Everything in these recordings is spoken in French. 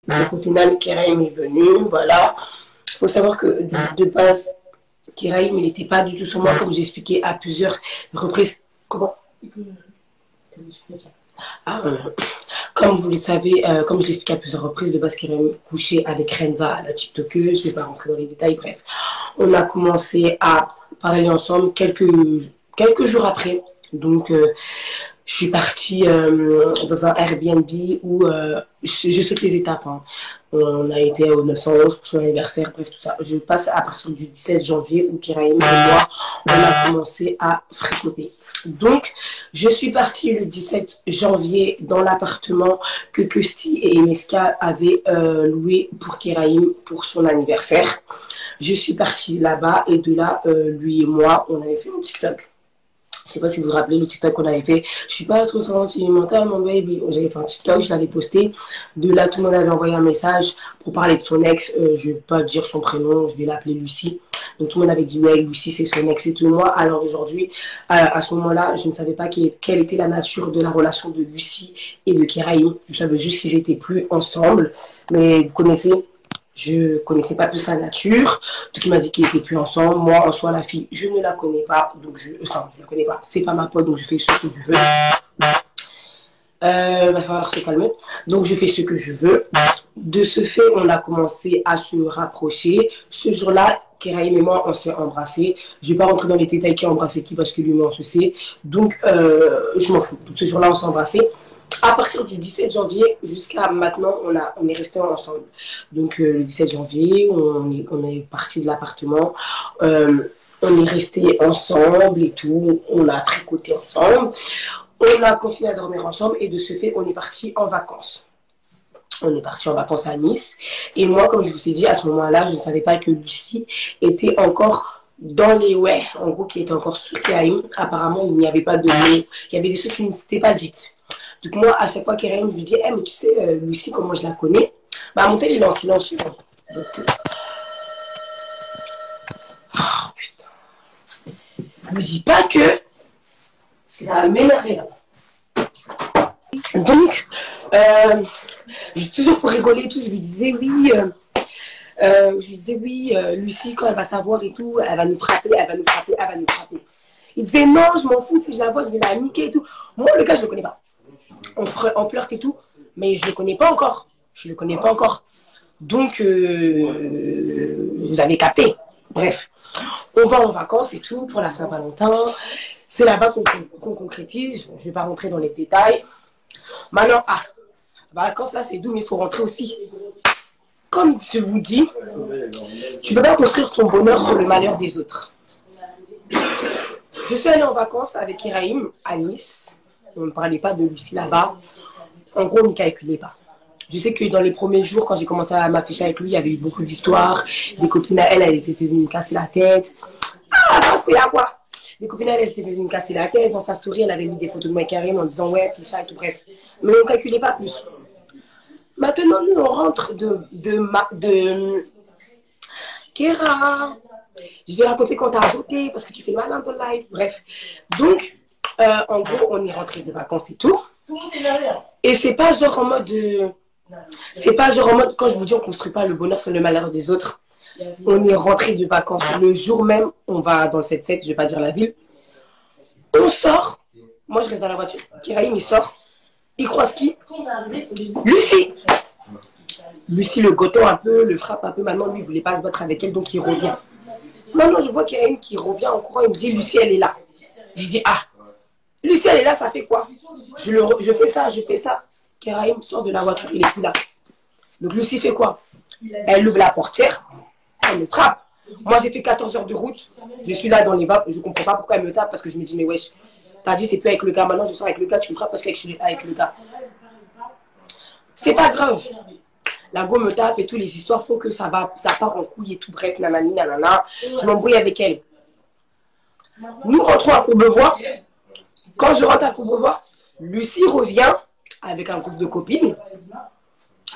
Donc au final, Keraim est venu, voilà. Il faut savoir que de base, Keraim, il n'était pas du tout sur moi, comme j'ai expliqué à plusieurs reprises. Comment ah, Comme vous le savez, comme je l'explique à plusieurs reprises, de base, Keraim couchait avec Renza, la TikTokeuse. Je ne vais pas rentrer dans les détails, bref. On a commencé à parler ensemble quelques jours après. Donc, je suis partie dans un Airbnb où je saute les étapes. Hein. On a été au 911 pour son anniversaire, bref, tout ça. Je passe à partir du 17 janvier où Kiraïm et moi, on a commencé à fréquenter. Donc, je suis partie le 17 janvier dans l'appartement que Kusti et Emeska avaient loué pour Kiraïm pour son anniversaire. Je suis partie là-bas et de là, lui et moi, on avait fait un TikTok. Je sais pas si vous vous rappelez le TikTok qu'on avait fait. Je suis pas trop sentimentale, mon baby. J'avais fait un TikTok, je l'avais posté. De là, tout le monde avait envoyé un message pour parler de son ex. Je vais pas dire son prénom, je vais l'appeler Lucie. Donc tout le monde avait dit, ouais, Lucie, c'est son ex et tout. Moi, alors aujourd'hui, à ce moment-là, je ne savais pas quelle était la nature de la relation de Lucie et de Keraïm. Je savais juste qu'ils étaient plus ensemble. Mais vous connaissez, je connaissais pas plus sa nature. Donc il m'a dit qu'ils étaient plus ensemble. Moi, en soi, la fille, je ne la connais pas. Donc je la connais pas. C'est pas ma pote, donc je fais ce que je veux. Va falloir se calmer. Donc je fais ce que je veux. De ce fait, on a commencé à se rapprocher. Ce jour-là, Keraïm et moi, on s'est embrassés. Je vais pas rentrer dans les détails qui a embrassé qui parce que lui, moi, on se sait. Donc je m'en fous. Donc ce jour-là, on s'est embrassés. À partir du 17 janvier jusqu'à maintenant, on est restés ensemble. Donc le 17 janvier, on est parti de l'appartement. On est restés ensemble et tout. On a tricoté ensemble. On a continué à dormir ensemble et de ce fait, on est parti en vacances. On est parti en vacances à Nice. Et moi, comme je vous ai dit, à ce moment-là, je ne savais pas que Lucie était encore dans les ouais, en gros, qui était encore sous Karim. Apparemment, il n'y avait pas de mots. Il y avait des choses qui ne s'étaient pas dites. Donc moi, à chaque fois qu'Erin lui dit, hey, mais tu sais, Lucie, comment je la connais, bah mon tel, il est en silencieux. Donc, oh, putain. Ne me dis pas que, parce que ça va m'énerver là. Donc, toujours pour rigoler et tout, je lui disais oui, Lucie, quand elle va savoir et tout, elle va nous frapper, elle va nous frapper, elle va nous frapper. Il disait non, je m'en fous, si je la vois, je vais la niquer et tout. Moi, le gars, je le connais pas. On flirte et tout, mais je le connais pas encore. Je le connais pas encore. Donc, vous avez capté. Bref, on va en vacances et tout pour la Saint-Valentin. C'est là-bas qu'on concrétise. Je vais pas rentrer dans les détails. Maintenant, vacances là, c'est doux, mais il faut rentrer aussi. Comme je vous dis, tu peux pas construire ton bonheur sur le malheur des autres. Je suis allée en vacances avec Iraïm à Nice. On ne parlait pas de Lucie là-bas. En gros, on ne calculait pas. Je sais que dans les premiers jours, quand j'ai commencé à m'afficher avec lui, il y avait eu beaucoup d'histoires. Des copines à elle, elles étaient venues me casser la tête. Ah, parce qu'il y a quoi? Des copines à elle, elles étaient venues me casser la tête. Dans sa story, elle avait mis des photos de moi et Karim en disant ouais, ficha et tout, bref. Mais on ne calculait pas plus. Maintenant, nous, on rentre de Kéra. Je vais raconter quand t'as ajouté parce que tu fais le malin dans le live. Bref. Donc, en gros, on est rentré de vacances et tout. Et c'est pas genre en mode. C'est pas genre en mode quand je vous dis on construit pas le bonheur sur le malheur des autres. On est rentré de vacances. Le jour même, on va dans le 7-7, je vais pas dire la ville. On sort. Moi, je reste dans la voiture. Kiraïm, il sort. Il croise qui? Lucie. Lucie le goton un peu, le frappe un peu. Maintenant, lui, il voulait pas se battre avec elle, donc il revient. Maintenant, je vois Kiraïm qui revient en courant. Il me dit, Lucie, elle est là. Je dis, ah, Lucie, elle est là, ça fait quoi? Je fais ça, je fais ça. Kiraïm sort de la voiture, il est plus là. Donc, Lucie fait quoi? Elle ouvre la portière, elle me frappe. Moi, j'ai fait 14 heures de route. Je suis là dans les vapes. Je comprends pas pourquoi elle me tape parce que je me dis, mais wesh, t'as dit, t'es plus avec le gars. Maintenant, je sors avec le gars, tu me frappes parce que je suis avec le gars. C'est pas grave. La go me tape et tout, les histoires font que ça part en couille et tout. Bref, nanani, nanana. Je m'embrouille avec elle. Nous rentrons à Courbevoie. Quand je rentre à Courbevoie, Lucie revient avec un groupe de copines.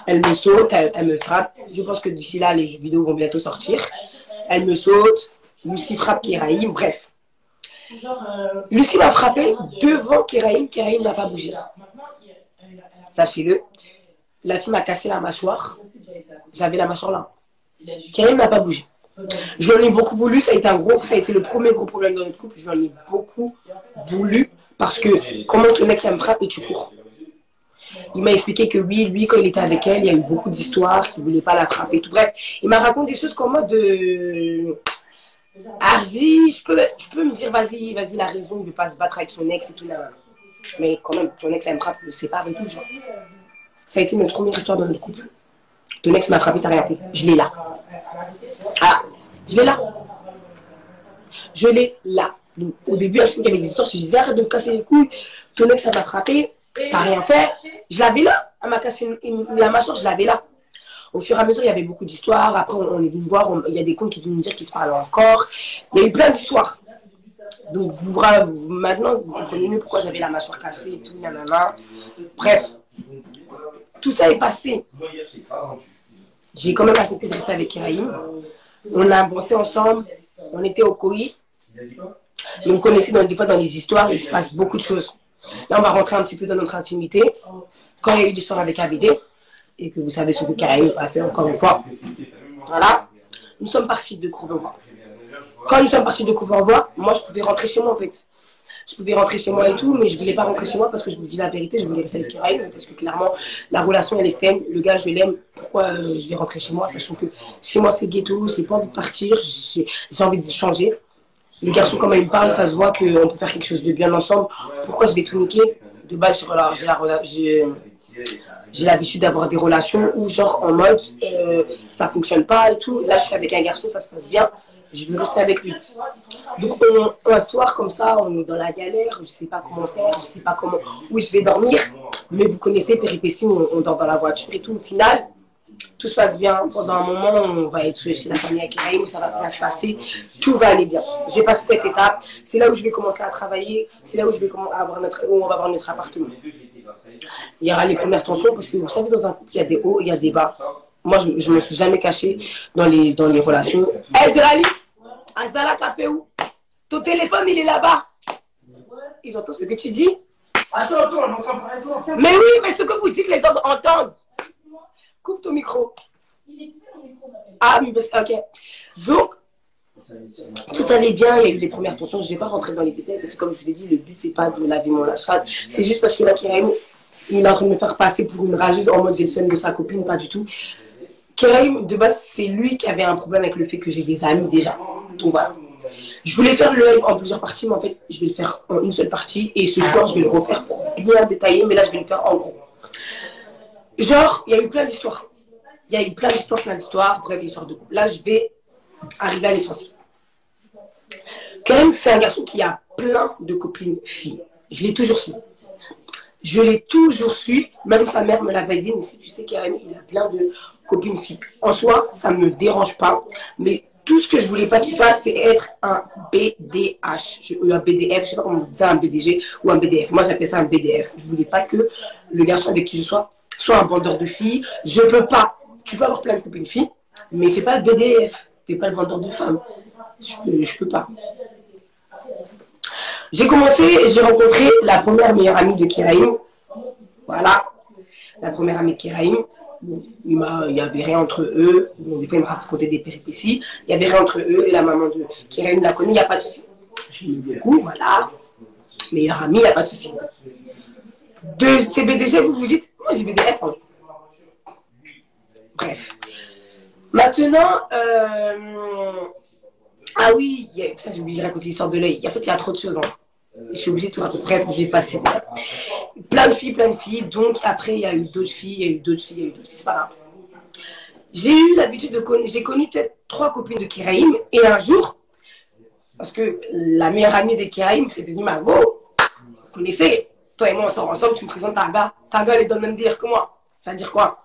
Elle me saute, elle me frappe. Je pense que d'ici là, les vidéos vont bientôt sortir. Elle me saute. Lucie frappe Kiraïm. Bref. Lucie m'a frappé devant Kiraïm. Kiraïm n'a pas bougé. Sachez-le. la fille m'a cassé la mâchoire. J'avais la mâchoire là. Karim n'a pas bougé. Je lui en ai beaucoup voulu, ça a été le premier gros problème dans notre couple. Je lui en ai beaucoup voulu parce que comment ton ex me frappe et tu cours. Il m'a expliqué que oui, lui, quand il était avec elle, il y a eu beaucoup d'histoires, qu'il ne voulait pas la frapper, tout. Bref, il m'a raconté des choses comme mode de... Arzi, je peux me dire, vas-y, il a raison, il ne veut pas se battre avec son ex et tout. Là. Mais quand même, ton ex, elle me frappe, le sépare et tout. Genre. Ça a été notre première histoire dans notre couple. Ton ex m'a frappé, t'as rien fait. Je l'ai là. Ah, je l'ai là. Je l'ai là. Donc, au début, à chaque fois qu'il y avait des histoires, je disais, arrête de me casser les couilles. Ton ex, elle m'a frappé. T'as rien fait. Je l'avais là. Elle m'a cassé la mâchoire, je l'avais là. Au fur et à mesure, il y avait beaucoup d'histoires. Après, on est venu me voir. Il y a des comptes qui viennent me dire qu'ils se parlent encore. Il y a eu plein d'histoires. Donc, maintenant, vous comprenez mieux pourquoi j'avais la mâchoire cassée et tout. Nanana. Bref. Tout ça est passé. J'ai quand même accepté de rester avec Kiraïm. On a avancé ensemble. On était au COI. Mais on connaissait des fois dans les histoires, il se passe beaucoup de choses. Là, on va rentrer un petit peu dans notre intimité. Quand il y a eu des histoires avec AVD, et que vous savez ce que Kiraïm a fait encore une fois, voilà, nous sommes partis de Courbevoie. Quand nous sommes partis de Courbevoie, moi, je pouvais rentrer chez moi, en fait. Je pouvais rentrer chez moi et tout, mais je ne voulais pas rentrer chez moi parce que je vous dis la vérité, je voulais rester avec Kiraïm, parce que clairement, la relation, elle est saine. Le gars, je l'aime. Pourquoi je vais rentrer chez moi, sachant que chez moi, c'est ghetto, j'ai pas envie de partir, j'ai envie de changer. Les garçons, quand ils me parlent, ça se voit qu'on peut faire quelque chose de bien ensemble. Pourquoi je vais tout niquer? De base, j'ai l'habitude d'avoir des relations où, genre, en mode, ça fonctionne pas et tout. Là, je suis avec un garçon, ça se passe bien. Je veux rester avec lui. Donc, un soir comme ça, on est dans la galère, je ne sais pas comment faire, je ne sais pas où je vais dormir. Mais vous connaissez, péripéties, on dort dans la voiture et tout. Au final, tout se passe bien. Pendant un moment, on va être chez la famille Akiraïm, où ça va bien se passer. Tout va aller bien. J'ai passé cette étape. C'est là où je vais commencer à travailler. C'est là où on va avoir notre appartement. Il y aura les premières tensions parce que vous savez, dans un couple, il y a des hauts, il y a des bas. Moi, je ne me suis jamais cachée dans les relations. Hey, Zerali, Azala Kapéou, ton téléphone, il est là-bas. Ils entendent ce que tu dis? Attends, on entend pas. Mais oui, mais ce que vous dites, les gens entendent. Coupe ton micro. Ah, mais ok. Donc, tout allait bien, il y a eu les premières tensions. Je ne vais pas rentrer dans les détails parce que, comme je vous ai dit, le but, c'est pas de laver mon lachade. C'est juste parce que là, Kiraïm, il est en train de me faire passer pour une rageuse en mode j'ai le seum de sa copine, pas du tout. Kiraïm, de base, c'est lui qui avait un problème avec le fait que j'ai des amis déjà. Donc voilà. Je voulais faire le live en plusieurs parties, mais en fait, je vais le faire en une seule partie. Et ce soir, je vais le refaire pour bien détailler, mais là, je vais le faire en gros. Genre, il y a eu plein d'histoires. Il y a eu plein d'histoires, bref, l'histoire de couple. Là, je vais arriver à l'essentiel. Kiraïm, c'est un garçon qui a plein de copines filles. Je l'ai toujours su. Je l'ai toujours su, même sa mère me l'avait dit, mais si tu sais Kiraïm, il a plein de copines filles. En soi, ça ne me dérange pas, mais tout ce que je voulais pas qu'il fasse, c'est être un BDH, un BDF, je ne sais pas comment vous dites ça, un BDG ou un BDF. Moi, j'appelle ça un BDF. Je ne voulais pas que le garçon avec qui je sois soit un vendeur de filles. Je ne peux pas. Tu peux avoir plein de copines filles, mais fais pas le BDF, fais pas le vendeur de femmes. Je peux pas. J'ai rencontré la première meilleure amie de Kiraïm. Voilà, la première amie de Kiraïm. Il y avait rien entre eux. Bon, des fois, il me racontait des péripéties. Il y avait rien entre eux et la maman de Kiraïm la connaît, il n'y a pas de souci. J'ai eu beaucoup, voilà. Meilleure amie, il n'y a pas de souci. De ces BDG, vous vous dites, moi j'ai BDF. Hein. Bref. Maintenant, ah oui, j'ai oublié de raconter l'histoire de l'œil. En fait, il y a trop de choses. Hein. Je suis obligée de tout raconter. Bref, je vais passer. Plein de filles. Donc, après, il y a eu d'autres filles, c'est pas grave. J'ai eu l'habitude j'ai connu peut-être 3 copines de Kiraïm. Et un jour, parce que la meilleure amie de Kiraïm, c'est devenue Mago. Vous connaissez? Toi et moi, on sort ensemble, tu me présentes Targa. Targa, elle est dans le même délire que moi. Ça veut dire quoi?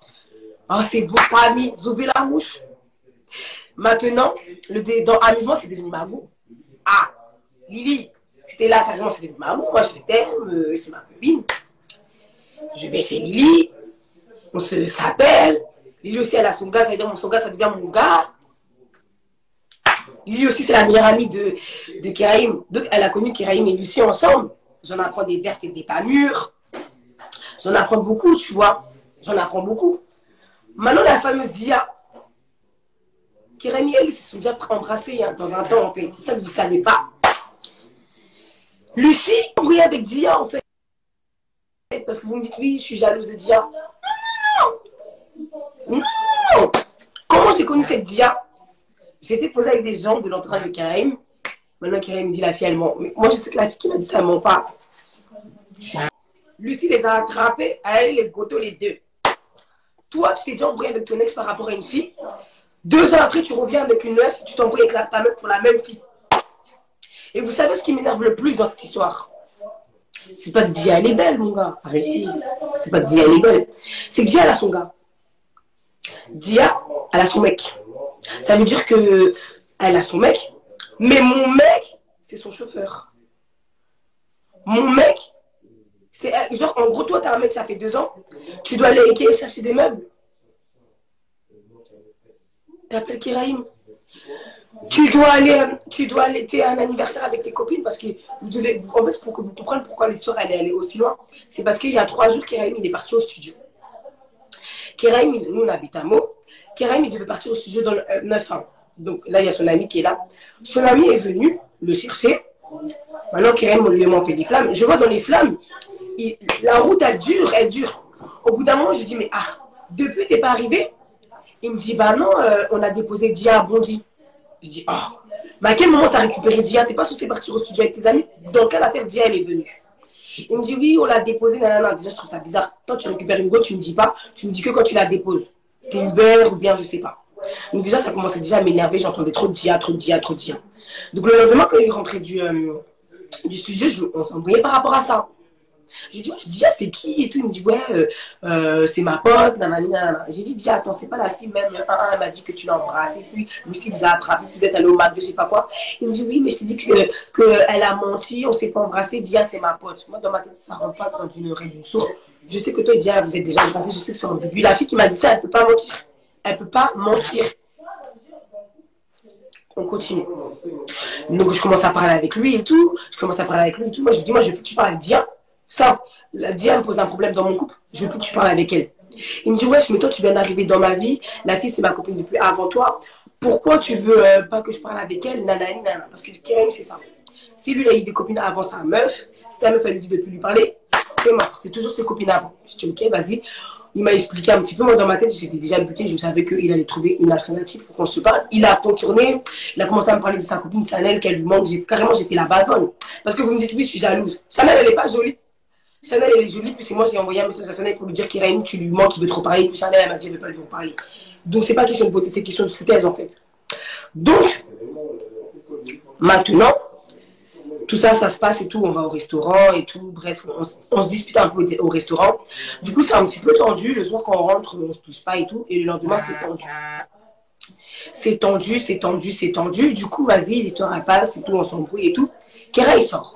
Oh, c'est beau, ami, Zobé la mouche. Maintenant, dans amusement, c'est devenu Mago. Ah, Lily, c'était là carrément, c'est devenu Mago. Moi, je t'aime, c'est ma copine. Je vais chez Lily, on s'appelle. Lily aussi, elle a son gars, ça veut dire son gars, ça devient mon gars. Lily aussi, c'est la meilleure amie de Kiraïm. Donc, elle a connu Kiraïm et Lucie ensemble. J'en apprends des vertes et des pas mûres. J'en apprends beaucoup, tu vois. J'en apprends beaucoup. Maintenant, la fameuse Dia, Kéram et elle, ils se sont déjà embrassés hein, dans un temps, en fait. C'est ça que vous ne savez pas. Lucie, embrouillée avec Dia, en fait. Parce que vous me dites, oui, je suis jalouse de Dia. Non, non, non. Comment j'ai connu cette Dia? J'ai été posée avec des gens de l'entourage de Kéram. Maintenant, Kéram me dit, la fille, elle ment. Mais moi, je sais que la fille qui m'a dit ça, elle ment pas. Lucie les a attrapés, elle les goto les deux. Toi, tu t'es déjà embrouillé avec ton ex par rapport à une fille. 2 ans après, tu reviens avec une meuf, tu t'embrouilles avec ta meuf pour la même fille. Et vous savez ce qui m'énerve le plus dans cette histoire? C'est pas que Dia, elle est belle, mon gars. Arrêtez. C'est pas que Dia, elle est belle. C'est que Dia, elle a son gars. Dia, elle a son mec. Ça veut dire que elle a son mec, mais mon mec, c'est son chauffeur. Mon mec, c'est genre, en gros, toi, t'as un mec, ça fait 2 ans, tu dois aller chercher des meubles. T'appelles Kéraïm. Tu dois aller, t'es à un anniversaire avec tes copines parce que en fait, pour que vous compreniez pourquoi l'histoire elle est allée aussi loin, c'est parce qu'il y a 3 jours, Kéraïm, il est parti au studio. Kéraïm, nous, on habite à Meaux. Kéraïm, il devait partir au studio dans le 9-1. Donc là, il y a son ami qui est là. Son ami est venu le chercher. Maintenant, Kéraïm, on lui a fait des flammes. Je vois dans les flammes, la route, elle dure. Au bout d'un moment, je dis, mais depuis, t'es pas arrivé? Il me dit, bah non, on a déposé Dia à Bondy. Je dis, mais à quel moment t'as récupéré Dia? T'es pas censé partir au studio avec tes amis? Dans quelle affaire Dia, elle est venue? Il me dit, oui, on l'a déposé, nanana. Déjà, je trouve ça bizarre. Toi, tu récupères une go, tu me dis pas. Tu me dis que quand tu la déposes. T'es Uber ou bien, je sais pas. Donc déjà, ça commençait déjà à m'énerver. J'entendais trop de Dia. Donc le lendemain, quand il est rentré du studio, on s'embrouillait par rapport à ça. J'ai dit, Dia, c'est qui et tout. Il me dit, ouais, c'est ma pote, nanana. J'ai dit, Dia, attends, c'est pas la fille même. Elle m'a dit que tu l'as embrassée, puis Lucie vous a attrapé, puis vous êtes allé au Mac de je sais pas quoi. Il me dit, oui, mais je t'ai dit qu'elle a menti, on s'est pas embrassé. Dia, c'est ma pote. Moi, dans ma tête, ça rentre pas dans une oreille d'une source. Je sais que toi, Dia, vous êtes déjà embrassés, je sais que c'est ambigu. La fille qui m'a dit ça, elle peut pas mentir. Elle peut pas mentir. On continue. Donc, je commence à parler avec lui et tout. Moi, je lui dis, moi, je veux que tu parles avec Dia. Ça, la Dia me pose un problème dans mon couple, je veux plus que tu parles avec elle. Il me dit, wesh, mais toi, tu viens d'arriver dans ma vie, la fille, c'est ma copine depuis avant toi, pourquoi tu veux pas que je parle avec elle, nanani, nanana. Parce que Kéraïm, c'est ça. Si lui, il a eu des copines avant sa meuf, si sa meuf, elle lui dit de plus lui parler, c'est mort, c'est toujours ses copines avant. Je dis, ok, vas-y. Il m'a expliqué un petit peu, moi, dans ma tête, j'étais déjà buté, je savais qu'il allait trouver une alternative pour qu'on se parle. Il a contourné, il a commencé à me parler de sa copine Chanel, qu'elle lui manque, carrément, j'ai fait la bavonne. Parce que vous me dites, oui, je suis jalouse. Chanel, elle n'est pas jolie. Chanel, elle est jolie, puis c'est moi, j'ai envoyé un message à Chanel pour lui dire qu'Iraïm, tu lui manques, il veut trop parler, puis Chanel, elle m'a dit, elle ne veut pas lui parler. Donc, c'est pas question de beauté, c'est question de foutaise, en fait. Donc, maintenant, tout ça, ça se passe et tout, on va au restaurant et tout, bref, on se dispute un peu au restaurant. Du coup, c'est un petit peu tendu, le soir, quand on rentre, on se touche pas et tout, et le lendemain, c'est tendu. Du coup, vas-y, l'histoire, elle passe et tout, on s'embrouille et tout. Kéra, il sort.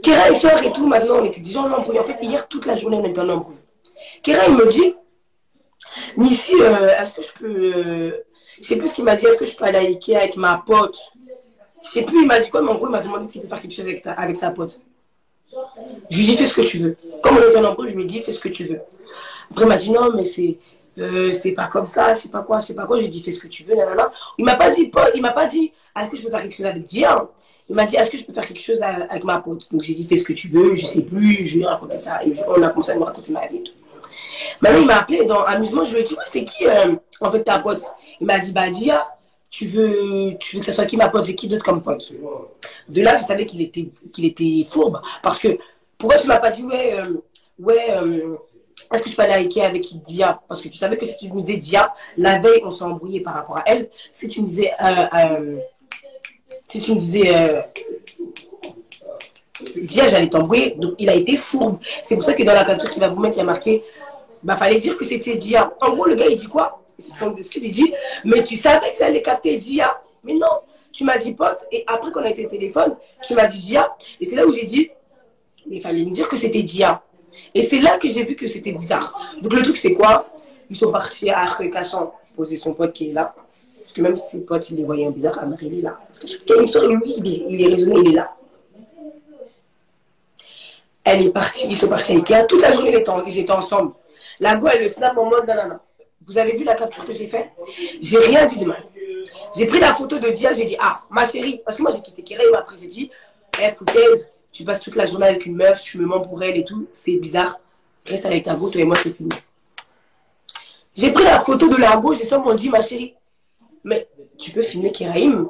Kéra, il sort et tout. Maintenant, on était déjà en embrouille. En fait, hier, toute la journée, on était en embrouille. Kéra, il me dit, Missy, est-ce que je peux... je sais plus ce qu'il m'a dit. Est-ce que je peux aller à Ikea avec ma pote? Je sais plus, il m'a dit quoi, mais en gros, il m'a demandé s'il peut faire quelque chose avec sa pote. Je lui ai dit, fais ce que tu veux. Comme on était en embrouille, je lui ai dit, fais ce que tu veux. Après, il m'a dit, non, mais c'est pas comme ça, je sais pas quoi. Je lui ai dit, fais ce que tu veux, nanana. Il m'a pas dit, est-ce que je peux faire quelque chose avec Dia? Il m'a dit, est-ce que je peux faire quelque chose avec ma pote? Donc j'ai dit, fais ce que tu veux, je sais plus, je lui ai raconté ça. Et on a commencé à me raconter ma vie et tout. Maintenant, il m'a appelé dans amusement, je lui ai dit, ouais, c'est qui en fait ta pote? Il m'a dit, bah Dia, tu veux que ce soit qui ma pote? J'ai qui d'autre comme pote? De là, je savais qu'il était fourbe. Parce que, pourquoi tu m'as pas dit, est-ce que je peux aller à Ikea avec Dia? Parce que tu savais que si tu me disais Dia, la veille, on s'est embrouillé par rapport à elle. Si tu me disais, Dia, j'allais t'embrouiller. Donc, il a été fourbe. C'est pour ça que dans la capture qu'il va vous mettre, il y a marqué, bah, fallait dire que c'était Dia. En gros, le gars, il dit quoi? C'est son excuse, il dit, mais tu savais que j'allais capter Dia. Mais non, tu m'as dit pote. Et après qu'on a été au téléphone, tu m'as dit Dia. Et c'est là où j'ai dit, mais il fallait me dire que c'était Dia. Et c'est là que j'ai vu que c'était bizarre. Donc, le truc, c'est quoi? Ils sont partis à Arc-Cachant poser son pote qui est là. Parce que même si ses potes, ils les voyaient bizarre, Amr, il est là. Parce que quelle histoire, lui, il est raisonné, il est là. Elle est partie, ils sont partis à Ikea. Toute la journée, ils étaient ensemble. La go, elle le snap en mode nanana. Vous avez vu la capture que j'ai faite? J'ai rien dit de mal. J'ai pris la photo de Dia, j'ai dit, ah, ma chérie, parce que moi j'ai quitté Kérim, après j'ai dit, foutaise, tu passes toute la journée avec une meuf, tu me mens pour elle et tout, c'est bizarre. Reste avec ta go, toi et moi c'est fini. J'ai pris la photo de la go, j'ai seulement dit, ma chérie, mais tu peux filmer Kérim.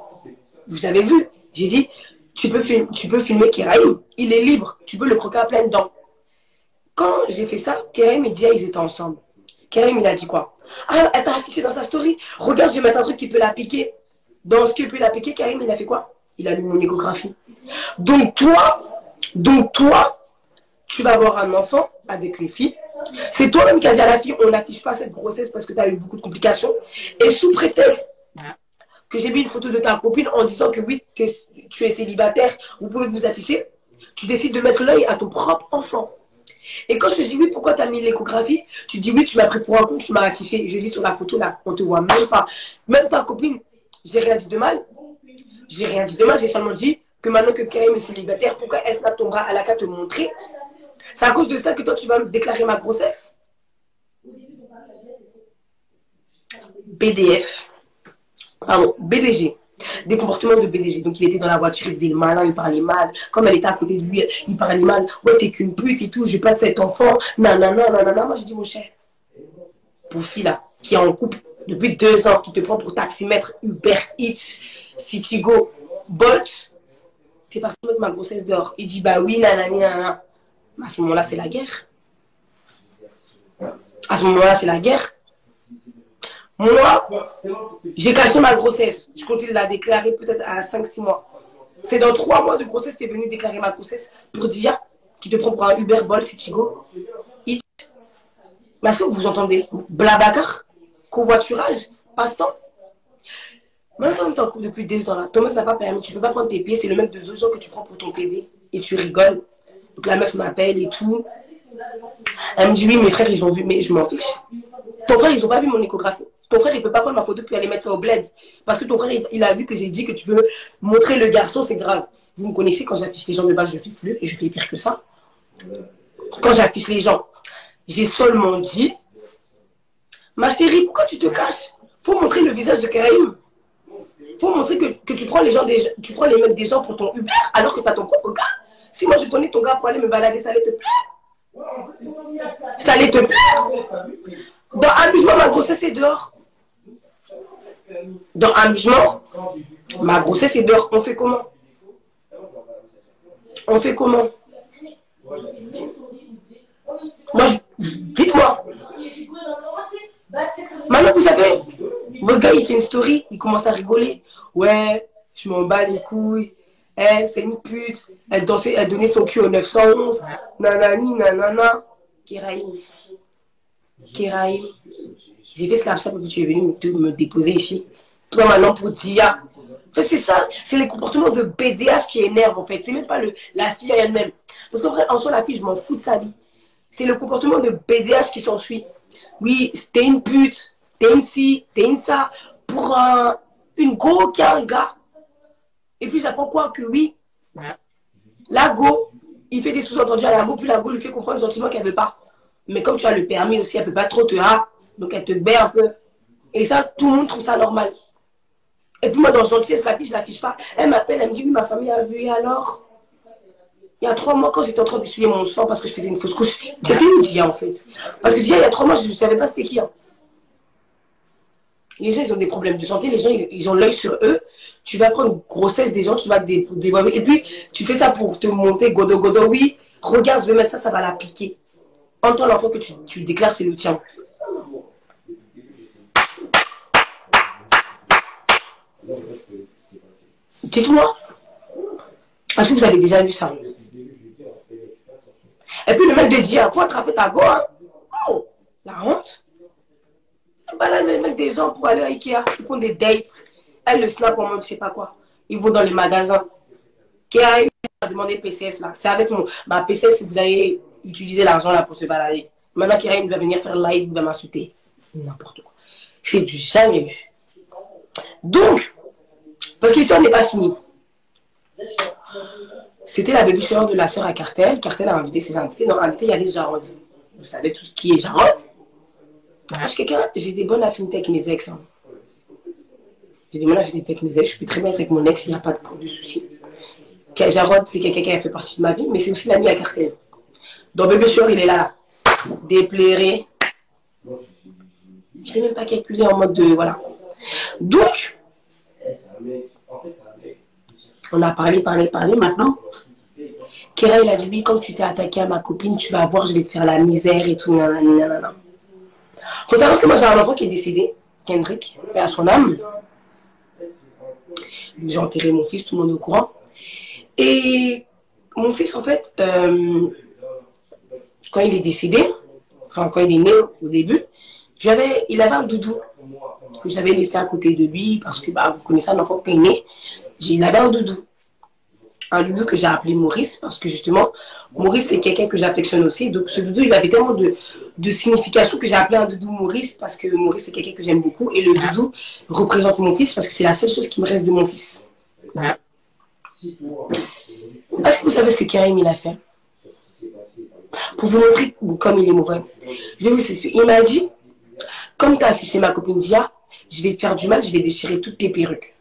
Vous avez vu? J'ai dit, tu peux filmer Kérim, il est libre, tu peux le croquer à pleines dents. Quand j'ai fait ça, Kérim et Dia, ils étaient ensemble. Kérim, il a dit quoi? Ah, elle t'a affiché dans sa story. Regarde, je vais mettre un truc qui peut la piquer. Dans ce qui peut la piquer, Kérim, il a fait quoi? Il a mis mon échographie. Donc toi, tu vas avoir un enfant avec une fille. C'est toi-même qui as dit à la fille, on n'affiche pas cette grossesse parce que tu as eu beaucoup de complications. Et sous prétexte que j'ai mis une photo de ta copine en disant que oui, tu es célibataire, vous pouvez vous afficher, tu décides de mettre l'œil à ton propre enfant. Et quand je te dis oui, pourquoi tu as mis l'échographie, tu dis oui, tu m'as pris pour un compte, tu m'as affiché. Je dis sur la photo là, on te voit même pas. Même ta copine, j'ai rien dit de mal. J'ai rien dit de mal, j'ai seulement dit que maintenant que Kérim est célibataire, pourquoi elle snap ton bras à la carte te montrer? C'est à cause de ça que toi tu vas me déclarer ma grossesse? BDF. Pardon, BDG. Des comportements de BDG. Donc il était dans la voiture, il faisait le malin, il parlait mal. Comme elle était à côté de lui, il parlait mal. Ouais, t'es qu'une pute et tout, j'ai pas de cet enfant. Nanana, nanana. Moi, j'ai dit, mon cher, pour fille là, qui est en couple depuis 2 ans, qui te prend pour taximètre, Uber Eats, Citigo, Bolt, t'es parti mettre ma grossesse dehors. Il dit, bah oui, nanani, nanana. À ce moment-là, c'est la guerre. À ce moment-là, c'est la guerre. Moi, j'ai caché ma grossesse. Je comptais la déclarer peut-être à 5-6 mois. C'est dans 3 mois de grossesse que tu es venu déclarer ma grossesse pour Dia, qui te prend pour un Uber, Bolt, Citigo. Mais est-ce que vous entendez? Blablacar, covoiturage, passe-temps. Maintenant, tu es en couple depuis 2 ans là. Ton mec n'a pas permis. Tu ne peux pas prendre tes pieds. C'est le mec de Zojo que tu prends pour ton PD. Et tu rigoles. Donc la meuf m'appelle et tout. Elle me dit oui, mes frères, ils ont vu. Mais je m'en fiche. Ton frère, ils n'ont pas vu mon échographie. Ton frère, il ne peut pas prendre ma photo puis aller mettre ça au bled. Parce que ton frère, il a vu que j'ai dit que tu peux montrer le garçon, c'est grave. Vous me connaissez, quand j'affiche les gens de base, je fais plus et je fais pire que ça. Quand j'affiche les gens, j'ai seulement dit, ma chérie, pourquoi tu te caches? Faut montrer le visage de Kérim. Faut montrer que tu prends les tu prends les mecs des gens pour ton Uber alors que tu as ton propre gars. Si moi je connais ton gars pour aller me balader, ça allait te plaire? Ça allait te plaire? Dans amusement, ma grossesse est dehors. Dans amusement, ma grossesse est dehors. On fait comment? On fait comment? Moi, dites-moi. Maintenant, vous savez, votre gars, il fait une story, il commence à rigoler. Ouais, je m'en bats les couilles. C'est une pute. Elle dansait, elle donnait son cul au 911. Nanani, nanana. Kéraïm. Kéraïm. J'ai fait Snapchat parce que tu es venu me déposer ici. Toi, maintenant, pour Dia. En fait, c'est ça. C'est les comportements de BDH qui énervent, en fait. C'est même pas la fille elle-même. Parce qu'en vrai, en soi, la fille, je m'en fous de sa vie. C'est le comportement de BDH qui s'ensuit. Oui, t'es une pute, t'es une ci, t'es une ça. Pour une go qui a un gars. Et puis, j'apprends quoi? Que oui, la go, il fait des sous-entendus à la go, puis la go lui fait comprendre gentiment qu'elle veut pas. Mais comme tu as le permis aussi, elle peut pas trop te donc elle te baie un peu. Et ça, tout le monde trouve ça normal. Et puis moi, dans gentillesse, la fille, je l'affiche pas. Elle m'appelle, elle me dit, oui, ma famille a vu, et alors? Il y a 3 mois, quand j'étais en train d'essuyer mon sang parce que je faisais une fausse couche, c'était une Dia, en fait. Parce que Dia, il y a 3 mois, je ne savais pas c'était qui. Hein. Les gens, ils ont des problèmes de santé, les gens, ils ont l'œil sur eux. Tu vas prendre une grossesse des gens, tu vas dévoiler. Et puis, tu fais ça pour te monter, godo, godo, oui. Regarde, je vais mettre ça, ça va la piquer. Entends l'enfant que tu déclares, c'est le tien. Dites-moi, est-ce que vous avez déjà vu ça? Et puis le mec de Dia, il faut attraper ta go. Hein. Oh, la honte. Balade les mecs des gens pour aller à Ikea. Ils font des dates. Elle le snap en mode je sais pas quoi. Ils vont dans les magasins. Qui a demandé PCS là. C'est avec ma PCS que vous allez utiliser l'argent là pour se balader. Maintenant Kéraïm va venir faire live, il va m'insulter. N'importe quoi. C'est du jamais vu. Donc, parce que l'histoire n'est pas finie. C'était la baby shower de la sœur à Cartel. Cartel a invité ses invités. Dans l'invité, il y avait Jarod. Vous savez tout ce qui est Jarod. Moi, j'ai des bonnes affinités avec mes ex. Hein. J'ai des bonnes affinités avec mes ex. Je peux très bien être avec mon ex, il n'y a pas de souci. Jarod, c'est quelqu'un qui a fait partie de ma vie, mais c'est aussi l'ami à Cartel. Donc, bébé Chor, il est là. Déplairé. Je sais même pas calculer en mode de. Voilà. Donc, on a parlé. Maintenant, Kera, il a dit oui, quand tu t'es attaqué à ma copine, tu vas voir, je vais te faire la misère et tout. Nanana. Faut savoir que moi, j'ai un enfant qui est décédé, Kendrick, paix à son âme. J'ai enterré mon fils, tout le monde est au courant. Et mon fils, en fait, quand il est décédé, enfin, quand il est né au début, il avait un doudou que j'avais laissé à côté de lui parce que bah, vous connaissez un enfant qui est né. Il avait un doudou. Un doudou que j'ai appelé Maurice parce que justement, Maurice, c'est quelqu'un que j'affectionne aussi. Donc, ce doudou, il avait tellement de signification que j'ai appelé un doudou Maurice parce que Maurice, c'est quelqu'un que j'aime beaucoup. Et le doudou représente mon fils parce que c'est la seule chose qui me reste de mon fils. Est-ce que vous savez ce que Karim il a fait? Pour vous montrer comme il est mauvais. Je vais vous expliquer. Il m'a dit, comme tu as affiché ma copine Dia, je vais te faire du mal, je vais déchirer toutes tes perruques.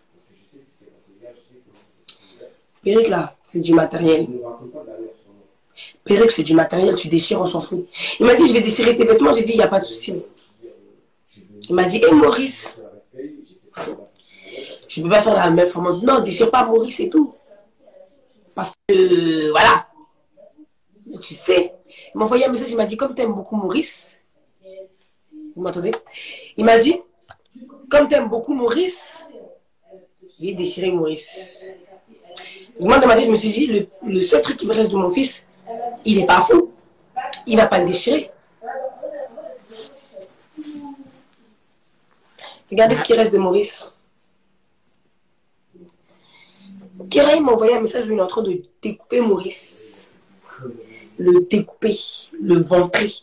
Perruque là, c'est du matériel. Perruque, c'est du matériel, tu déchires, on s'en fout. Il m'a dit, je vais déchirer tes vêtements, j'ai dit, il n'y a pas de souci. Il m'a dit, hé Maurice, je ne peux pas faire la meuf en mode, non, déchire pas Maurice et tout. Parce que, voilà. Tu sais, il m'a envoyé un message, il m'a dit, comme tu aimes beaucoup Maurice, vous m'entendez? Il m'a dit, comme tu aimes beaucoup Maurice, j'ai déchiré Maurice. Moi, dans ma tête, je me suis dit, le seul truc qui me reste de mon fils, il n'est pas fou. Il ne va pas le déchirer. Regardez ce qui reste de Maurice. Kéraï m'a envoyé un message où il est en train de découper Maurice. Le découper, le ventrer.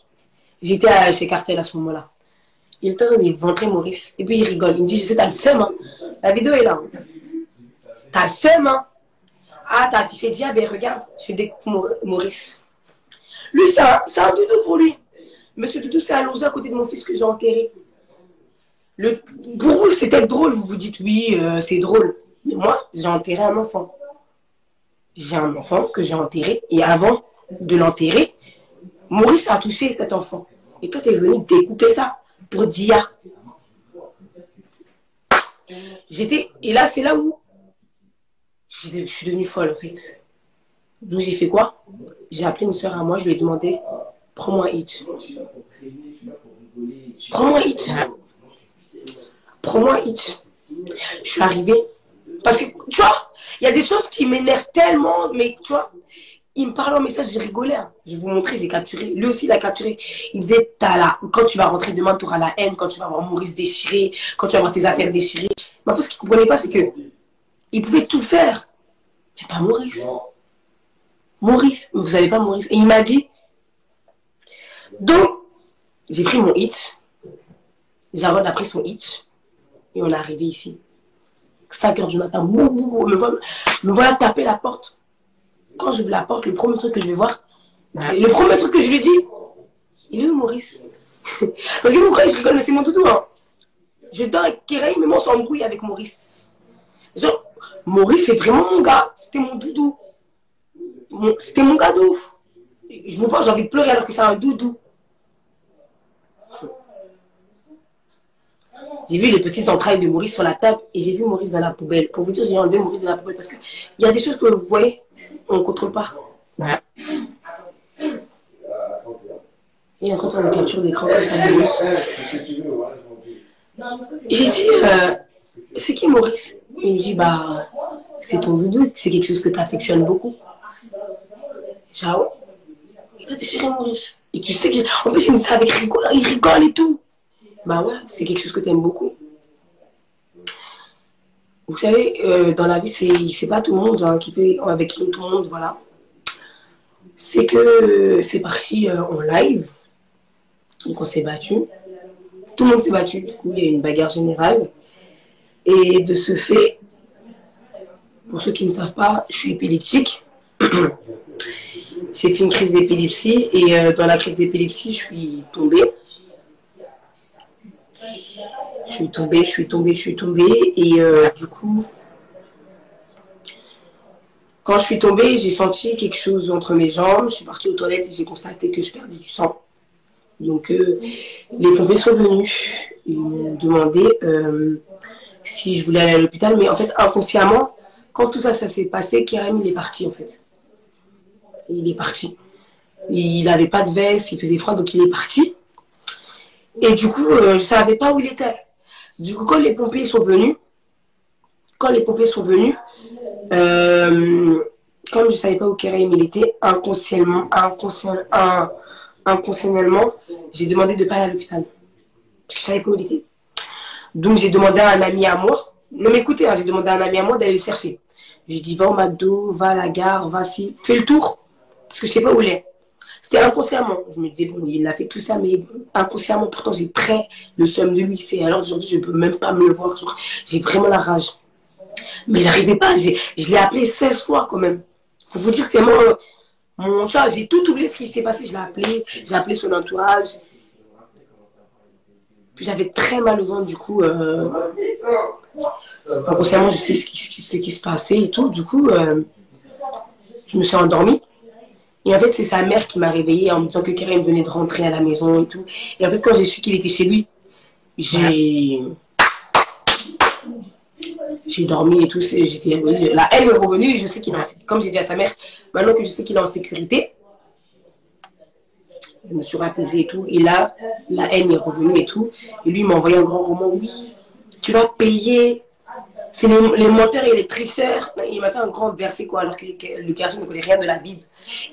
J'étais chez Cartel à ce moment-là. Il est en train de ventrer Maurice. Et puis il rigole. Il me dit, je sais, t'as le seum. Hein. La vidéo est là. T'as le seum. Hein. Ah, t'as affiché Dia, ben regarde, je découpe Maurice. Lui, c'est un doudou pour lui. Mais ce doudou, c'est allongé à côté de mon fils que j'ai enterré. Pour vous, c'était drôle. Vous vous dites, oui, c'est drôle. Mais moi, j'ai enterré un enfant. J'ai un enfant que j'ai enterré. Et avant de l'enterrer, Maurice a touché cet enfant. Et toi, t'es venu découper ça pour Dia. Et là, c'est là où je suis devenue folle, en fait. Donc, j'ai fait quoi? J'ai appelé une soeur à moi, je lui ai demandé, prends-moi Hitch. Prends-moi Hitch. Prends-moi Hitch. Je suis arrivée. Parce que, tu vois, il y a des choses qui m'énervent tellement, mais tu vois, il me parlait en message, j'ai rigolé. Hein. Je vais vous montrer, j'ai capturé. Lui aussi, il a capturé. Il disait, quand tu vas rentrer demain, tu auras la haine, quand tu vas avoir Maurice déchiré, quand tu vas avoir tes affaires déchirées. Mais en fait, ce qu'il ne comprenait pas, c'est que il pouvait tout faire. Mais pas Maurice. Maurice, vous savez pas Maurice. Et il m'a dit, donc, j'ai pris mon hitch. Jarod a pris son hitch. Et on est arrivé ici. 5 h du matin, me voilà taper la porte. Quand je vais la porte, le premier truc que je vais voir, le premier truc que je lui dis, il est où Maurice? Parce que vous croyez, je rigole, mais c'est mon doudou. Hein. Je dors avec Kéraï, mais moi on s'embrouille avec Maurice. Genre, Maurice, c'est vraiment mon gars. C'était mon doudou. C'était mon gars de ouf. Je vous parle, j'ai envie de pleurer alors que c'est un doudou. J'ai vu les petites entrailles de Maurice sur la table et j'ai vu Maurice dans la poubelle. Pour vous dire, j'ai enlevé Maurice dans la poubelle parce qu'il y a des choses que vous voyez, on ne contrôle pas. Il est en train de faire des captures d'écran comme ça. J'ai dit, c'est qui Maurice? Il me dit, bah, c'est ton doudou, c'est quelque chose que tu affectionnes beaucoup. J'ai dit, ah ouais? Et t'as déchiré Maurice. Et tu sais que, en plus, il me dit ça avec rigole, il rigole et tout. Bah ouais, c'est quelque chose que tu aimes beaucoup. Vous savez, dans la vie, c'est pas tout le monde hein, qui fait avec qui tout le monde, voilà. C'est que c'est parti en live. Donc on s'est battu. Tout le monde s'est battu. Du coup, il y a eu une bagarre générale. Et de ce fait, pour ceux qui ne savent pas, je suis épileptique. J'ai fait une crise d'épilepsie et dans la crise d'épilepsie, je suis tombée. Je suis tombée, je suis tombée, je suis tombée. Et du coup, quand je suis tombée, j'ai senti quelque chose entre mes jambes. Je suis partie aux toilettes et j'ai constaté que je perdais du sang. Donc, les pompiers sont venus. Ils m'ont demandé si je voulais aller à l'hôpital. Mais en fait, inconsciemment, quand tout ça, ça s'est passé, Kéram, il est parti, en fait. Il est parti. Il n'avait pas de veste, il faisait froid, donc il est parti. Et du coup, je ne savais pas où il était. Du coup, quand les pompiers sont venus, comme je ne savais pas où Kéram il était, inconsciemment, j'ai demandé de ne pas aller à l'hôpital. Parce que je ne savais pas où il était. Donc j'ai demandé à un ami à moi, non mais écoutez, hein, j'ai demandé à un ami à moi d'aller le chercher. J'ai dit, va au McDo, va à la gare, va ci, fais le tour, parce que je ne sais pas où il est. C'était inconsciemment. Je me disais, bon, il a fait tout ça, mais inconsciemment, pourtant j'ai très le seum de lui. Alors aujourd'hui, je ne peux même pas me le voir. J'ai vraiment la rage. Mais j'arrivais pas, je l'ai appelé 16 fois quand même. Faut vous dire que c'est mon chat, j'ai tout oublié ce qui s'est passé, j'ai appelé son entourage. Puis j'avais très mal au ventre, du coup, inconsciemment, je sais ce qui se passait et tout. Du coup, je me suis endormie. Et en fait, c'est sa mère qui m'a réveillée en me disant que Kéram venait de rentrer à la maison et tout. Et en fait, quand j'ai su qu'il était chez lui, j'ai dormi et tout. La haine est revenue. Je sais qu'il est comme j'ai dit à sa mère, maintenant que je sais qu'il est en sécurité, je me suis apaisée et tout. Et là, la haine est revenue et tout. Et lui, il m'a envoyé un grand roman. Oui, tu vas payer. C'est les menteurs et les tricheurs. Il m'a fait un grand verset, quoi, alors que le garçon ne connaît rien de la Bible.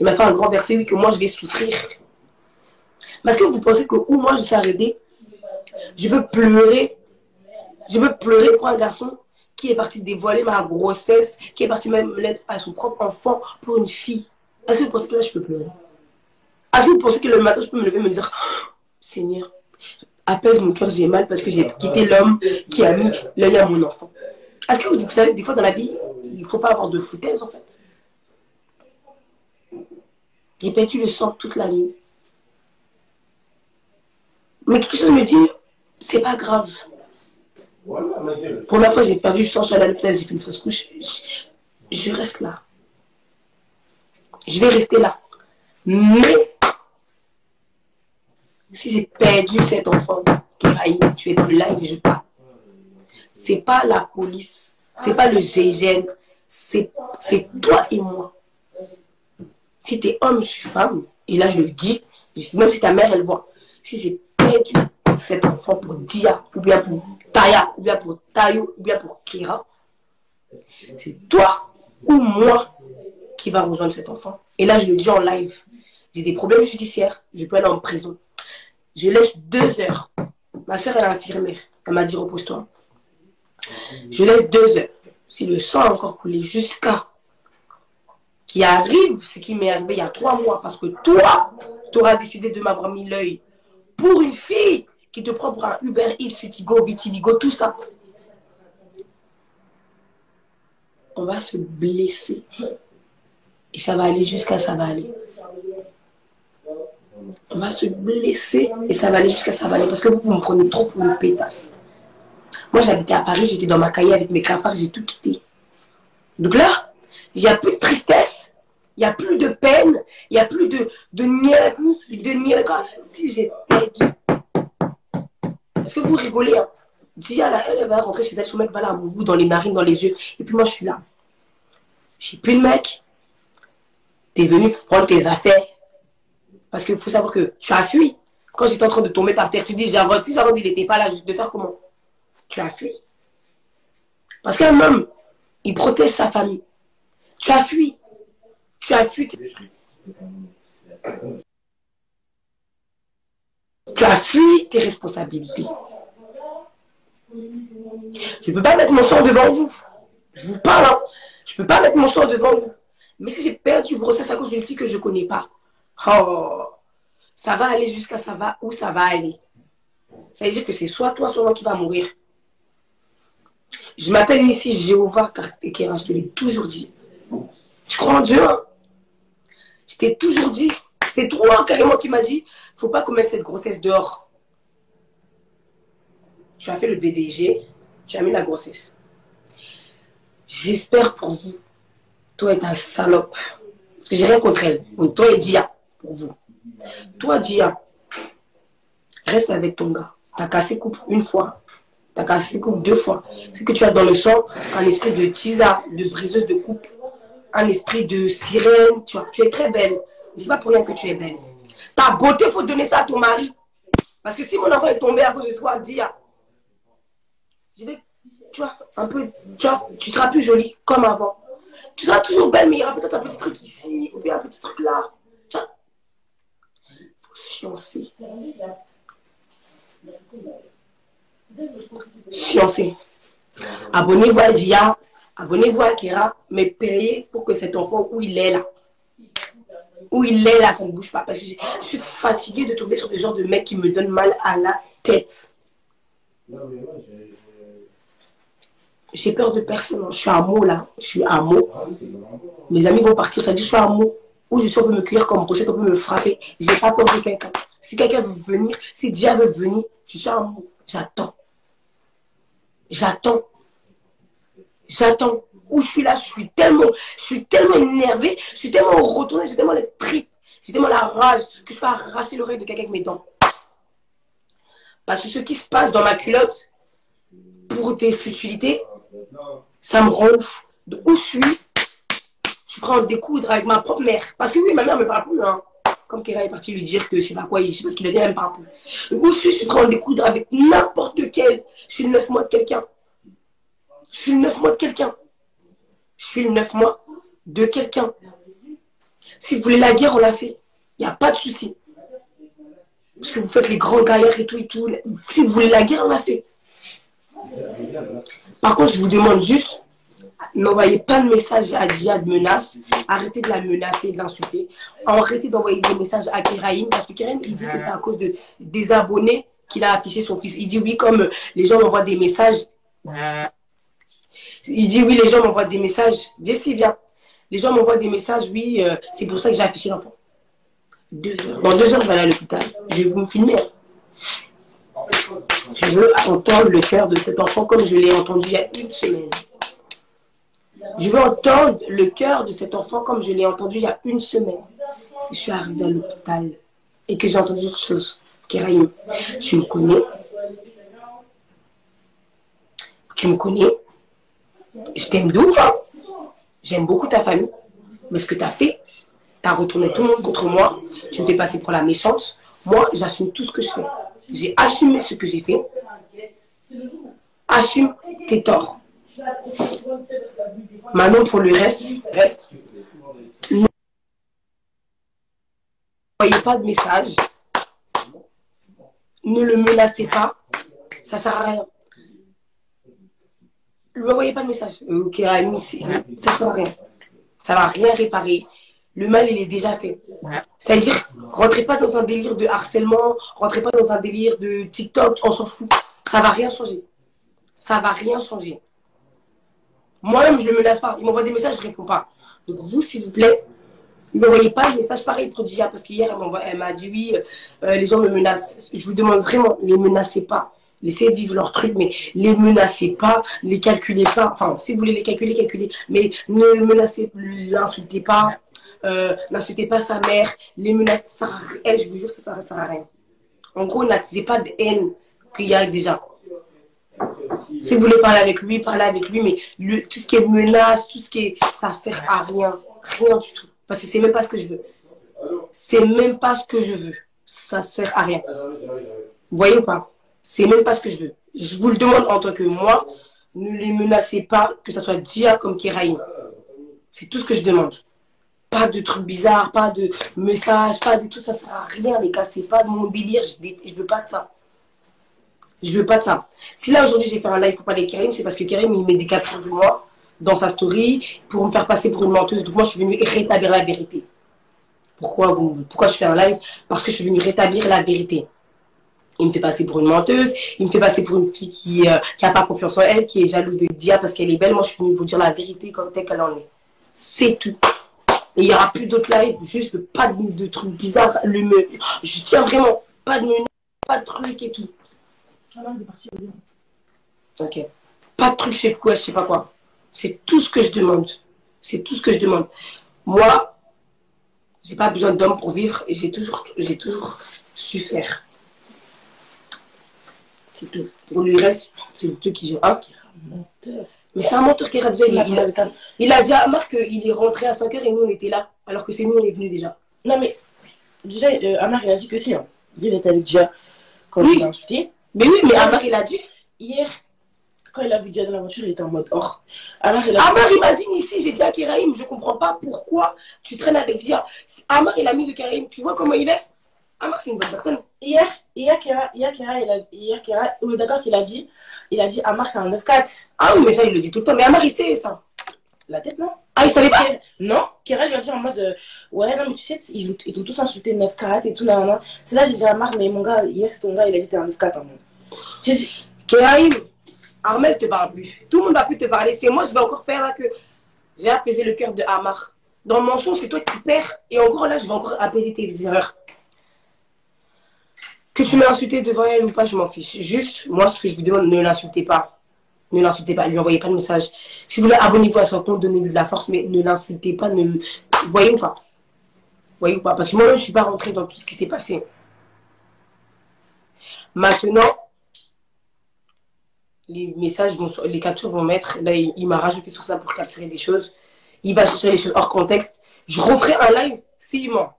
Il m'a fait un grand verset, oui, que moi, je vais souffrir. Parce que vous pensez que où moi, je suis arrêtée, je peux pleurer pour un garçon qui est parti dévoiler ma grossesse, qui est parti même l'aide à son propre enfant pour une fille. Est-ce que vous pensez que là, je peux pleurer? Est-ce que vous pensez que le matin, je peux me lever et me dire, oh, Seigneur, apaise mon cœur, j'ai mal parce que j'ai quitté l'homme qui a mis l'œil à mon enfant. Est-ce que vous savez, des fois dans la vie, il ne faut pas avoir de foutaise en fait. J'ai perdu le sang toute la nuit. Mais quelque chose me dit, c'est pas grave. Pour la fois, j'ai perdu le sang, je suis allée à l'hôpital, j'ai fait une fausse couche. Je reste là. Je vais rester là. Mais si j'ai perdu cet enfant, tu es dans le live et je parle. C'est pas la police, c'est pas le GIGN, c'est toi et moi. Si t'es homme, je suis femme, et là je le dis, même si ta mère elle voit, si j'ai perdu cet enfant pour Dia, ou bien pour Taya, ou bien pour Tayo, ou bien pour Kira, c'est toi ou moi qui va rejoindre cet enfant. Et là je le dis en live, j'ai des problèmes judiciaires, je peux aller en prison. Je laisse 2 heures. Ma soeur elle est infirmière, elle m'a dit repose-toi. Je laisse 2 heures. Si le sang a encore coulé jusqu'à qui arrive ce qui m'est arrivé il y a 3 mois, parce que toi, tu auras décidé de m'avoir mis l'œil pour une fille qui te prend pour un Uber Eats, Citigo, Vitiligo, tout ça. On va se blesser. Et ça va aller jusqu'à ça va aller. On va se blesser et ça va aller jusqu'à ça va aller. Parce que vous me prenez trop pour une pétasse. Moi, j'habitais à Paris, j'étais dans ma cahier avec mes cafards, j'ai tout quitté. Donc là, il n'y a plus de tristesse, il n'y a plus de peine, il n'y a plus de si j'ai perdu. Est-ce que vous rigolez hein? Dia, là, elle va rentrer chez elle, son mec va là, à mon bout, dans les narines, dans les yeux. Et puis moi, je suis là. J'ai plus de mec. T'es venu prendre tes affaires. Parce qu'il faut savoir que tu as fui. Quand j'étais en train de tomber par terre, tu dis, Jarod, si Jarod, il n'était pas là, de faire comment? Tu as fui. Parce qu'un homme, il protège sa famille. Tu as fui. Tu as fui. Tu as fui tes responsabilités. Je ne peux pas mettre mon sang devant vous. Je vous parle. Hein. Je ne peux pas mettre mon sang devant vous. Mais si j'ai perdu grossesse à cause d'une fille que je ne connais pas, oh, ça va aller jusqu'à ça va où ça va aller. Ça veut dire que c'est soit toi, soit moi qui va mourir. Je m'appelle ici Jéhovah Kéra, je te l'ai toujours dit. Je crois en Dieu. Hein. Je t'ai toujours dit. C'est toi carrément qui m'a dit, faut pas qu'on mette cette grossesse dehors. tu as fait le BDG, tu as mis la grossesse. J'espère pour vous, toi est un salope. Parce que j'ai rien contre elle. Donc toi et Dia, pour vous. Toi, Dia, reste avec ton gars. T'as cassé couple une fois. T'as cassé couple 2 fois. C'est que tu as dans le sang un esprit de tisa, de briseuse de couple. Un esprit de sirène. Tu es très belle. Mais c'est pas pour rien que tu es belle. Ta beauté, il faut donner ça à ton mari. Parce que si mon enfant est tombé à cause de toi, Dia, je vais, tu vois, un peu, tu vois, tu seras plus jolie comme avant. Tu seras toujours belle, mais il y aura peut-être un petit truc ici, ou bien un petit truc là. Tu vois, il faut fiancer. Fiancer. Abonnez-vous à Dia, abonnez-vous à Kera, mais payez pour que cet enfant, où il est là, ça ne bouge pas. Parce que je suis fatiguée de tomber sur des genres de mecs qui me donnent mal à la tête. J'ai peur de personne. Je suis un mot là. Je suis un mot. Mes amis vont partir. Ça dit je suis un mot. Où je suis, on peut me cueillir comme pochette, on peut me frapper. J'ai pas peur de quelqu'un. Si quelqu'un veut venir, si Dia veut venir, je suis un mot. J'attends. J'attends. J'attends. Où je suis là, je suis tellement énervée, je suis tellement retournée, j'ai tellement les tripes, j'ai tellement la rage que je peux arracher l'oreille de quelqu'un avec mes dents. Parce que ce qui se passe dans ma culotte, pour des futilités, ça me rend ouf. De où je suis prêt à en découdre avec ma propre mère. Parce que oui, ma mère ne me parle plus. Hein. Comme Kera est parti lui dire que je sais pas quoi, je sais pas ce qu'il a dit, elle me parle plus. De où je suis prêt à en découdre avec n'importe quel. Je suis le 9 mois de quelqu'un. Je suis le 9 mois de quelqu'un. Je suis le 9 mois de quelqu'un. Si vous voulez la guerre, on l'a fait. Il n'y a pas de souci. Parce que vous faites les grands gaillards et tout et tout. Si vous voulez la guerre, on l'a fait. Par contre, je vous demande juste, n'envoyez pas de message à Dia de menace. Arrêtez de la menacer, de l'insulter. Arrêtez d'envoyer des messages à Keraïm. Parce que Keraïm, il dit que c'est à cause des abonnés qu'il a affiché son fils. Il dit oui, comme les gens m'envoient des messages. Il dit oui, les gens m'envoient des messages. Jessie, viens. Les gens m'envoient des messages, oui, c'est pour ça que j'ai affiché l'enfant. Dans 2 heures, je vais aller à l'hôpital. Je vais vous me filmer. Je veux entendre le cœur de cet enfant comme je l'ai entendu il y a 1 semaine. Je veux entendre le cœur de cet enfant comme je l'ai entendu il y a 1 semaine. Si je suis arrivée à l'hôpital et que j'ai entendu autre chose, Keraïm, tu me connais. Tu me connais. Je t'aime de ouf, hein. J'aime beaucoup ta famille. Mais ce que tu as fait, tu as retourné tout le monde contre moi. Tu me fais passer pour la méchante. Moi, j'assume tout ce que je fais. J'ai assumé ce que j'ai fait. Assume tes torts. Maintenant, pour le reste. N'envoyez pas de message. Ne le menacez pas. Ça ne sert à rien. Ne lui envoyez pas de message. Ok, Rami, ça ne sert à rien. Ça ne va rien réparer. Le mal, il est déjà fait. C'est-à-dire, rentrez pas dans un délire de harcèlement, rentrez pas dans un délire de TikTok, on s'en fout. Ça va rien changer. Ça va rien changer. Moi-même, je ne le menace pas. Il m'envoie des messages, je ne réponds pas. Donc vous, s'il vous plaît, ne m'envoyez pas de message pareil pour Dia, parce qu'hier, elle m'a dit oui, les gens me menacent. Je vous demande vraiment, ne les menacez pas. Laissez vivre leur truc, mais les menacez pas, les calculez pas. Enfin, si vous voulez les calculer, calculez. Mais ne menacez, l'insultez pas. N'insultez pas sa mère, les menaces, ça sert à rien, je vous jure, ça sert à rien. En gros, n'attisez pas de haine qu'il y a déjà. Si vous voulez parler avec lui, parlez avec lui, mais tout ce qui est menace, tout ce qui est, ça sert à rien, rien du tout. Parce que c'est même pas ce que je veux. C'est même pas ce que je veux. Ça sert à rien. Vous voyez ou pas? C'est même pas ce que je veux. Je vous le demande en tant que moi, ne les menacez pas, que ce soit Dia comme Keraïm. C'est tout ce que je demande. Pas de trucs bizarres, pas de messages, pas de tout, ça sert à rien, les gars. C'est pas de mon délire, je veux pas de ça. Je veux pas de ça. Si là, aujourd'hui, j'ai fait un live pour parler de Keraïm, c'est parce que Keraïm, il met des captures de moi dans sa story pour me faire passer pour une menteuse. Donc moi, je suis venue rétablir la vérité. Pourquoi je fais un live? Parce que je suis venue rétablir la vérité. Il me fait passer pour une menteuse, il me fait passer pour une fille qui a pas confiance en elle, qui est jalouse de Dia parce qu'elle est belle. Moi, je suis venue vous dire la vérité comme telle qu'elle en est. C'est tout. Et il n'y aura plus d'autres lives, juste pas de trucs bizarres. Je tiens vraiment, pas de menaces, pas de trucs et tout. Ok. Pas de truc, je sais quoi, je sais pas quoi. C'est tout ce que je demande. C'est tout ce que je demande. Moi, j'ai pas besoin d'homme pour vivre et j'ai toujours su faire. C'est tout. Pour le reste, c'est Dieu qui gère. Hein? Menteur. Mais c'est un menteur qui a déjà. Il a dit à Marc qu'il est rentré à 5 h et nous on était là. Alors que c'est nous, on est venus déjà. Non, mais déjà, Amar, il a dit que si. Hein. Il était avec Dia quand il l'a insulté. Mais oui, mais Amar, il a dit. Hier, quand il a vu Dia dans la voiture, il était en mode or. Amar, il m'a dit ici, j'ai dit à Kéraïm, je comprends pas pourquoi tu traînes avec Dia. Amar, il a mis le Kéraïm, tu vois comment il est? Amar, c'est une bonne personne. Hier, Kéra, on est d'accord qu'il a dit Amar, c'est un 9-4. Ah oui, mais ça, il le dit tout le temps. Mais Amar, il sait ça. La tête, non? Ah, il savait pas? Non, Kéra lui a dit en mode ouais, non, mais tu sais, ils ont tous insulté 9-4 et tout, là, là. C'est là, j'ai dit à Amar, mais mon gars, hier, c'est ton gars, il a dit t'es un 9-4. Hein, j'ai dit, Kéraïm, Armel te parle plus. Tout le monde va plus te parler. C'est moi, je vais encore faire là que j'ai apaisé le cœur de Amar. Dans le mensonge, c'est toi qui perds. Et en gros, là, je vais encore apaiser tes erreurs. Que tu m'as insulté devant elle ou pas, je m'en fiche. Juste, moi, ce que je vous demande, ne l'insultez pas. Ne l'insultez pas, ne lui envoyez pas de message. Si vous voulez, abonnez-vous à son compte, donnez-lui de la force, mais ne l'insultez pas. Vous voyez ou pas? Vous voyez ou pas? Parce que moi-même, je ne suis pas rentrée dans tout ce qui s'est passé. Maintenant, les messages, les captures vont mettre. Là, il m'a rajouté sur ça pour capturer des choses. Il va chercher les choses hors contexte. Je referai un live s'il ment.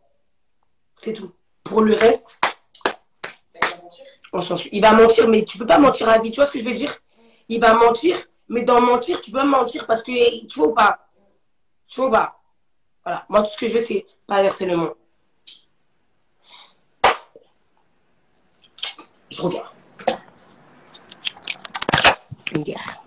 C'est tout. Pour le reste, on s'en suit. Il va mentir, mais tu peux pas mentir à la vie. Tu vois ce que je veux dire? Il va mentir, mais dans mentir, tu peux mentir parce que tu vois ou pas? Tu vois ou pas? Voilà. Moi, tout ce que je veux, c'est pas harcèlement. Je reviens. Une guerre.